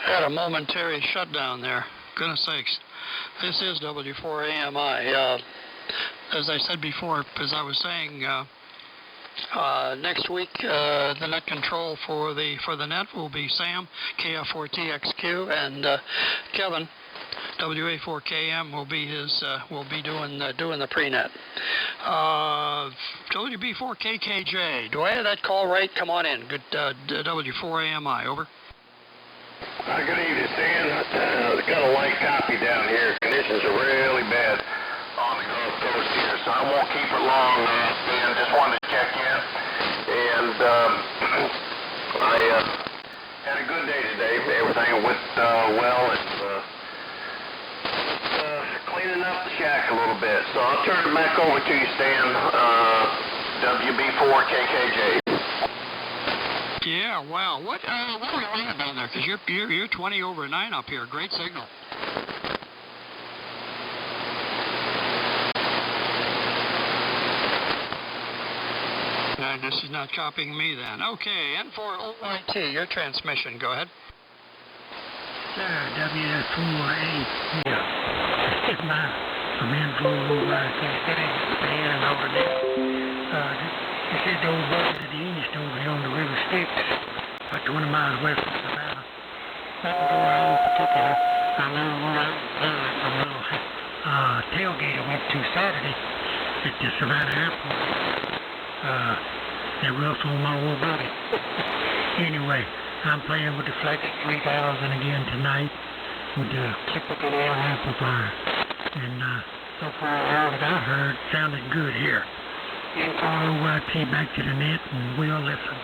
S5: Had a momentary shutdown there. Goodness sakes. This is W4AMI. As I said before, as I was saying, next week the net control for the net will be Sam, KF4TXQ, and Kevin, WA4KM will be doing the prenet. WB4KKJ. Do I have that call right? Come on in. Good W4AMI. Over.
S16: Good evening, Stan. Got a light copy down here. Conditions are really bad on the Gulf Coast here, so I won't keep it long, Stan. Just wanted to check in. And I had a good day today. Everything went well, and cleaning up the shack a little bit. So I'll turn it back over to you, Stan. WB4KKJ.
S5: Yeah, wow. What are we running down there? Because you're 20 over 9 up here. Great signal. And this is not copying me then. Okay, N4OYT, your transmission. Go ahead.
S8: Sir, WF4A. Yeah. I'm N4OYT. Stand over there. This is the old boat to the east over here on the River Styx, about 20 miles west of Savannah. Nothing going on in particular. I know a little tailgate I went to Saturday at the Savannah Airport. They roughed on my old body. Anyway, I'm playing with the Flex 3000 again tonight with the typical air amplifier. And so far all that I heard sounded good here. N4OYT back to the net, and we'll listen.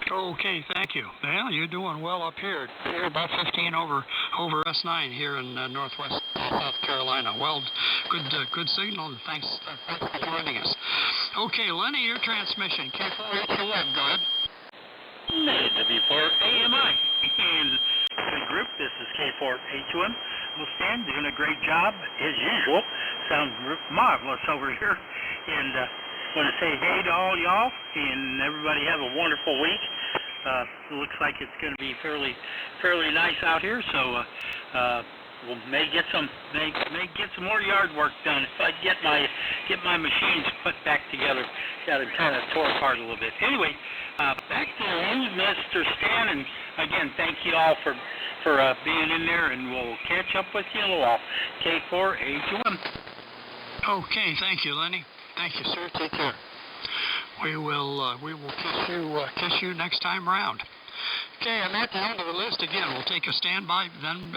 S5: Okay, thank you. Well, you're doing well up here. You're about 15 over S9 here in northwest South Carolina. Well, good signal, and thanks for joining us. Okay, Lenny, your transmission, K4HUM, go ahead.
S12: W4AMI. And good group, this is K4HUM. Well, Stan, doing a great job, as usual. Sounds marvelous over here. And want to say hey to all y'all, and everybody have a wonderful week. It looks like it's going to be fairly nice out here, so we may get some more yard work done if I get my machines put back together. Got it kind of tore apart a little bit. Anyway, back to you, Mr. Stan, and again, thank you all for being in there, and we'll catch up with you in a while. K4HUM.
S5: Okay, thank you, Lenny. Thank you, sir. Take care. We will kiss you next time round. Okay, I'm at the end of the list again. We'll take a standby, then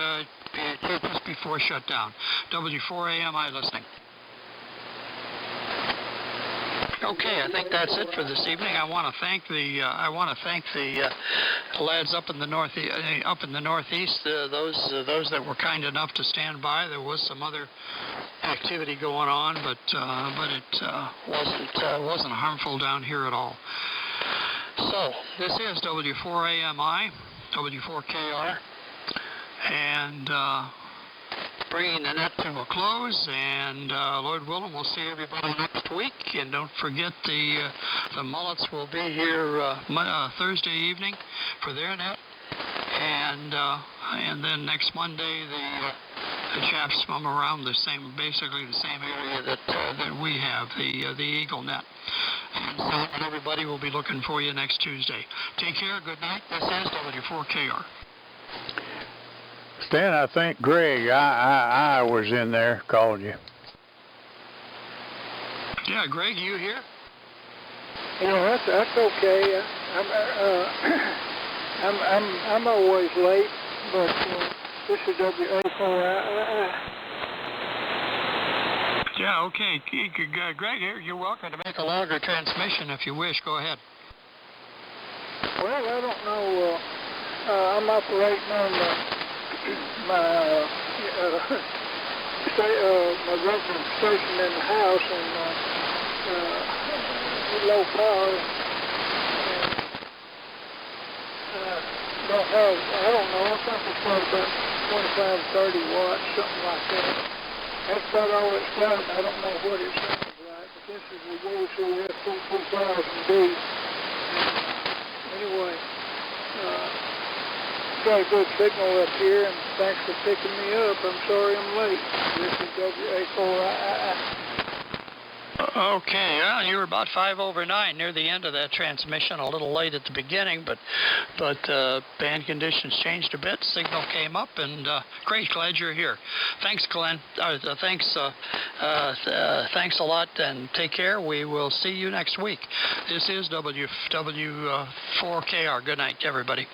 S5: just before shutdown. W4AMI listening. Okay, I think that's it for this evening. I want to thank the lads up in the northeast, those that were kind enough to stand by. There was some other activity going on, but it wasn't harmful down here at all. So this is W4AMI, W4KR, and bringing the net to a close, and Lord willing, we'll see everybody next week. And don't forget the Mullets will be here Thursday evening for their net, and then next Monday the chaps from around basically the same area that we have, the Eagle net. And everybody will be looking for you next Tuesday. Take care. Good night. This is W4KR.
S14: Stan, I think Greg, I was in there, called you.
S5: Yeah, Greg, you here?
S8: Yeah, that's okay. I'm always late, but this is WA4.
S5: Yeah, okay. Greg, you're welcome to make a longer transmission if you wish. Go ahead.
S8: Well, I don't know. I'm operating on my resident station in the house and low power. And I don't know. I think it's probably about 25, 30 watts, something like that. That's about all it's got. I don't know what it sounds like, but this is the WCF 2000D. Anyway, got a good signal up here, and thanks for picking me up. I'm sorry I'm late. This is WA4II.
S5: Okay, well, you were about 5 over 9 near the end of that transmission, a little late at the beginning, but band conditions changed a bit, signal came up, and great, glad you're here. Thanks, Glenn. Thanks a lot, and take care. We will see you next week. This is W4KR. Good night, everybody.